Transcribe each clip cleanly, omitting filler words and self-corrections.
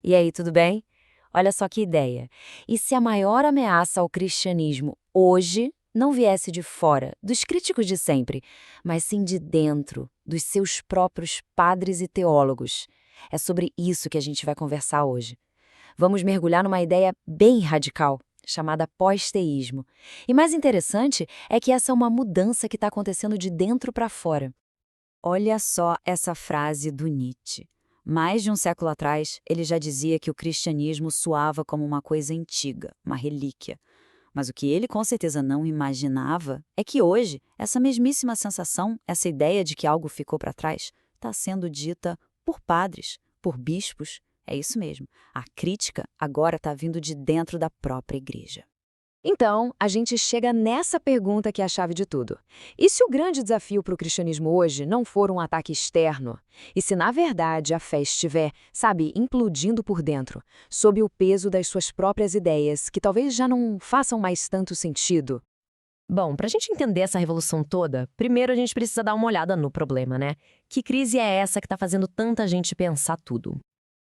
E aí, tudo bem? Olha só que ideia. E se a maior ameaça ao cristianismo hoje não viesse de fora, dos críticos de sempre, mas sim de dentro, dos seus próprios padres e teólogos? É sobre isso que a gente vai conversar hoje. Vamos mergulhar numa ideia bem radical, chamada pós-teísmo. E mais interessante é que essa é uma mudança que está acontecendo de dentro para fora. Olha só essa frase do Nietzsche. Mais de um século atrás, ele já dizia que o cristianismo soava como uma coisa antiga, uma relíquia. Mas o que ele com certeza não imaginava é que hoje, essa mesmíssima sensação, essa ideia de que algo ficou para trás, está sendo dita por padres, por bispos. É isso mesmo. A crítica agora está vindo de dentro da própria igreja. Então, a gente chega nessa pergunta que é a chave de tudo. E se o grande desafio para o cristianismo hoje não for um ataque externo? E se, na verdade, a fé estiver, sabe, implodindo por dentro, sob o peso das suas próprias ideias, que talvez já não façam mais tanto sentido? Bom, para a gente entender essa revolução toda, primeiro a gente precisa dar uma olhada no problema, né? Que crise é essa que está fazendo tanta gente pensar tudo?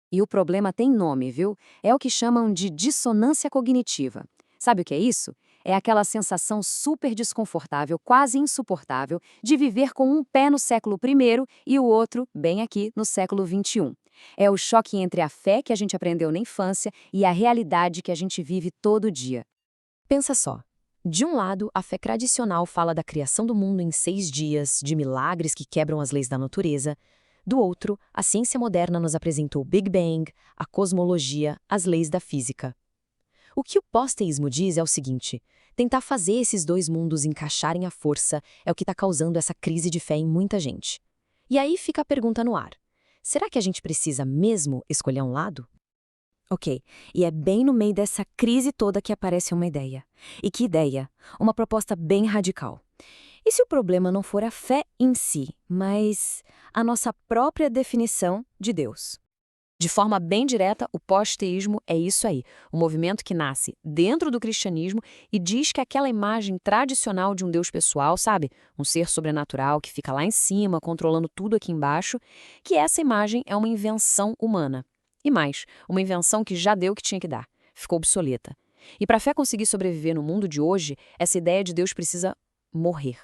E o problema tem nome, viu? É o que chamam de dissonância cognitiva. Sabe o que é isso? É aquela sensação super desconfortável, quase insuportável, de viver com um pé no século I e o outro, bem aqui, no século XXI. É o choque entre a fé que a gente aprendeu na infância e a realidade que a gente vive todo dia. Pensa só. De um lado, a fé tradicional fala da criação do mundo em 6 dias, de milagres que quebram as leis da natureza. Do outro, a ciência moderna nos apresentou o Big Bang, a cosmologia, as leis da física. O que o pós-teísmo diz é o seguinte: tentar fazer esses dois mundos encaixarem à força é o que está causando essa crise de fé em muita gente. E aí fica a pergunta no ar: será que a gente precisa mesmo escolher um lado? Ok, e é bem no meio dessa crise toda que aparece uma ideia. E que ideia? Uma proposta bem radical. E se o problema não for a fé em si, mas a nossa própria definição de Deus? De forma bem direta, o pós-teísmo é isso aí, um movimento que nasce dentro do cristianismo e diz que aquela imagem tradicional de um Deus pessoal, sabe? Um ser sobrenatural que fica lá em cima, controlando tudo aqui embaixo, que essa imagem é uma invenção humana. E mais, uma invenção que já deu o que tinha que dar, ficou obsoleta. E para a fé conseguir sobreviver no mundo de hoje, essa ideia de Deus precisa morrer.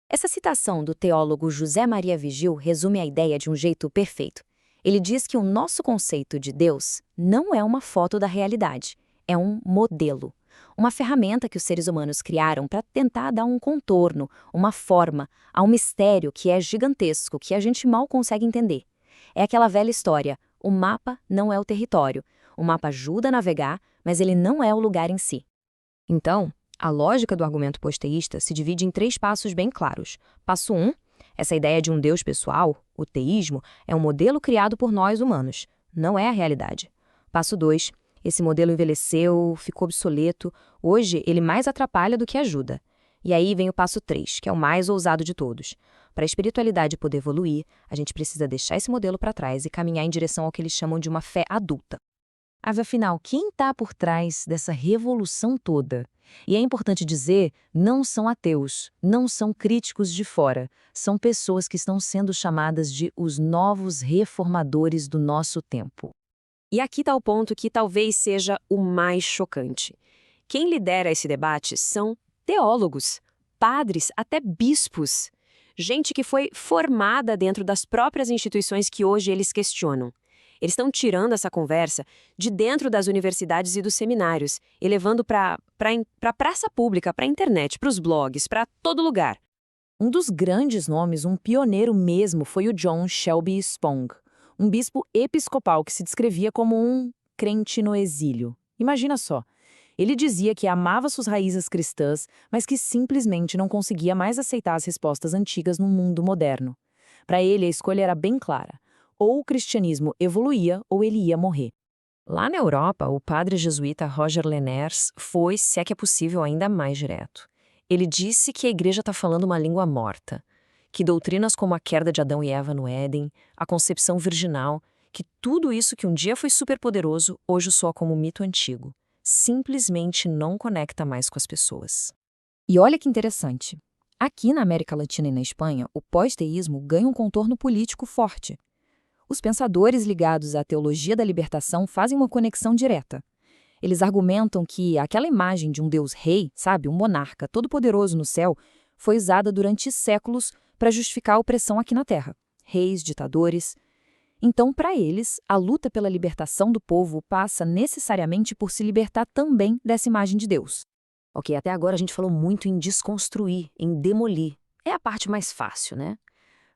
Essa citação do teólogo José Maria Vigil resume a ideia de um jeito perfeito. Ele diz que o nosso conceito de Deus não é uma foto da realidade, é um modelo. Uma ferramenta que os seres humanos criaram para tentar dar um contorno, uma forma, a um mistério que é gigantesco, que a gente mal consegue entender. É aquela velha história: o mapa não é o território. O mapa ajuda a navegar, mas ele não é o lugar em si. Então, a lógica do argumento posteísta se divide em 3 passos bem claros. Passo 1, essa ideia de um Deus pessoal, o teísmo, é um modelo criado por nós humanos, não é a realidade. Passo 2, esse modelo envelheceu, ficou obsoleto, hoje ele mais atrapalha do que ajuda. E aí vem o passo 3, que é o mais ousado de todos. Para a espiritualidade poder evoluir, a gente precisa deixar esse modelo para trás e caminhar em direção ao que eles chamam de uma fé adulta. Mas afinal, quem está por trás dessa revolução toda? E é importante dizer, não são ateus, não são críticos de fora, são pessoas que estão sendo chamadas de os novos reformadores do nosso tempo. E aqui está o ponto que talvez seja o mais chocante. Quem lidera esse debate são teólogos, padres, até bispos. Gente que foi formada dentro das próprias instituições que hoje eles questionam. Eles estão tirando essa conversa de dentro das universidades e dos seminários e levando para a praça pública, para a internet, para os blogs, para todo lugar. Um dos grandes nomes, um pioneiro mesmo, foi o John Shelby Spong, um bispo episcopal que se descrevia como um crente no exílio. Imagina só. Ele dizia que amava suas raízes cristãs, mas que simplesmente não conseguia mais aceitar as respostas antigas no mundo moderno. Para ele, a escolha era bem clara. Ou o cristianismo evoluía ou ele ia morrer. Lá na Europa, o padre jesuíta Roger Leners foi, se é que é possível, ainda mais direto. Ele disse que a igreja está falando uma língua morta, que doutrinas como a queda de Adão e Eva no Éden, a concepção virginal, que tudo isso que um dia foi superpoderoso, hoje soa como um mito antigo. Simplesmente não conecta mais com as pessoas. E olha que interessante. Aqui na América Latina e na Espanha, o pós-teísmo ganha um contorno político forte. Os pensadores ligados à teologia da libertação fazem uma conexão direta. Eles argumentam que aquela imagem de um Deus rei, sabe, um monarca todo-poderoso no céu, foi usada durante séculos para justificar a opressão aqui na Terra. Reis, ditadores. Então, para eles, a luta pela libertação do povo passa necessariamente por se libertar também dessa imagem de Deus. Ok, até agora a gente falou muito em desconstruir, em demolir. É a parte mais fácil, né?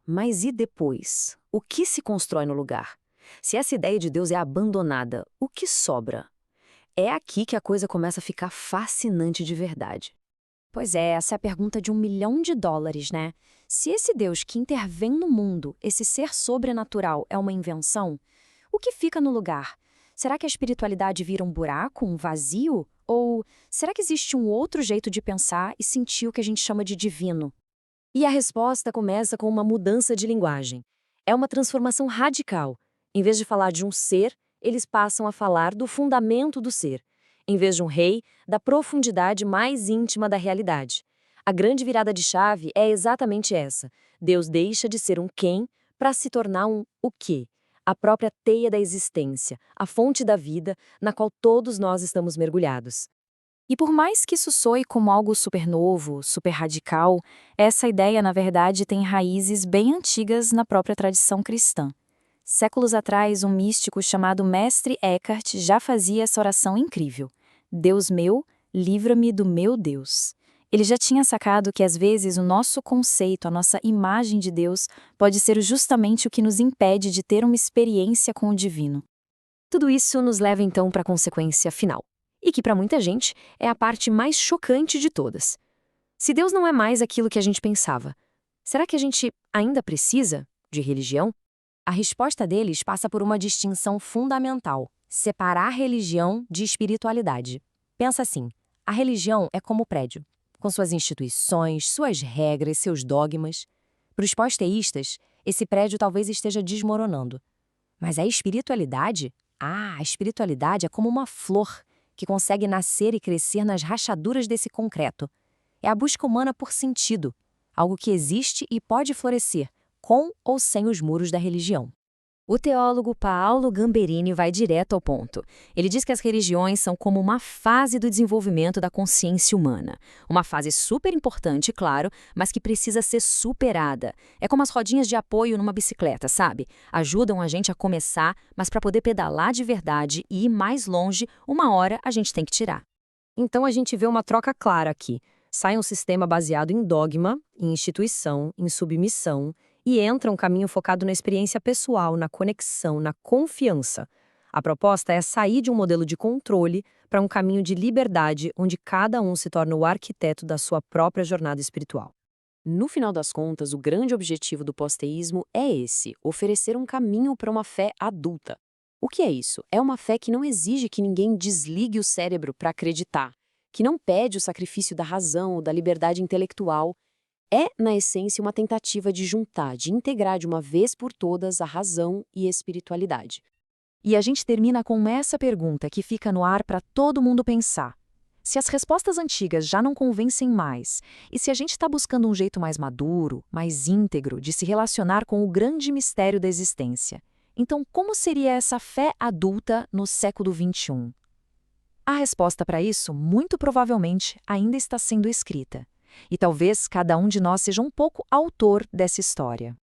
Mas e depois? O que se constrói no lugar? Se essa ideia de Deus é abandonada, o que sobra? É aqui que a coisa começa a ficar fascinante de verdade. Pois é, essa é a pergunta de $1 milhão, né? Se esse Deus que intervém no mundo, esse ser sobrenatural, é uma invenção, o que fica no lugar? Será que a espiritualidade vira um buraco, um vazio? Ou será que existe um outro jeito de pensar e sentir o que a gente chama de divino? E a resposta começa com uma mudança de linguagem. É uma transformação radical. Em vez de falar de um ser, eles passam a falar do fundamento do ser. Em vez de um rei, da profundidade mais íntima da realidade. A grande virada de chave é exatamente essa. Deus deixa de ser um quem para se tornar um o quê. A própria teia da existência, a fonte da vida, na qual todos nós estamos mergulhados. E por mais que isso soe como algo super novo, super radical, essa ideia, na verdade, tem raízes bem antigas na própria tradição cristã. Séculos atrás, um místico chamado Mestre Eckhart já fazia essa oração incrível. Deus meu, livra-me do meu Deus. Ele já tinha sacado que às vezes o nosso conceito, a nossa imagem de Deus, pode ser justamente o que nos impede de ter uma experiência com o divino. Tudo isso nos leva então para a consequência final. E que para muita gente é a parte mais chocante de todas. Se Deus não é mais aquilo que a gente pensava, será que a gente ainda precisa de religião? A resposta deles passa por uma distinção fundamental: separar religião de espiritualidade. Pensa assim, a religião é como o prédio, com suas instituições, suas regras, seus dogmas. Para os pós-teístas, esse prédio talvez esteja desmoronando. Mas a espiritualidade? A espiritualidade é como uma flor que consegue nascer e crescer nas rachaduras desse concreto. É a busca humana por sentido, algo que existe e pode florescer, com ou sem os muros da religião. O teólogo Paolo Gamberini vai direto ao ponto. Ele diz que as religiões são como uma fase do desenvolvimento da consciência humana. Uma fase super importante, claro, mas que precisa ser superada. É como as rodinhas de apoio numa bicicleta, sabe? Ajudam a gente a começar, mas para poder pedalar de verdade e ir mais longe, uma hora a gente tem que tirar. Então a gente vê uma troca clara aqui. Sai um sistema baseado em dogma, em instituição, em submissão, e entra um caminho focado na experiência pessoal, na conexão, na confiança. A proposta é sair de um modelo de controle para um caminho de liberdade, onde cada um se torna o arquiteto da sua própria jornada espiritual. No final das contas, o grande objetivo do pós-teísmo é esse: oferecer um caminho para uma fé adulta. O que é isso? É uma fé que não exige que ninguém desligue o cérebro para acreditar, que não pede o sacrifício da razão ou da liberdade intelectual. É, na essência, uma tentativa de juntar, de integrar de uma vez por todas a razão e a espiritualidade. E a gente termina com essa pergunta que fica no ar para todo mundo pensar. Se as respostas antigas já não convencem mais, e se a gente está buscando um jeito mais maduro, mais íntegro de se relacionar com o grande mistério da existência, então como seria essa fé adulta no século XXI? A resposta para isso, muito provavelmente, ainda está sendo escrita. E talvez cada um de nós seja um pouco autor dessa história.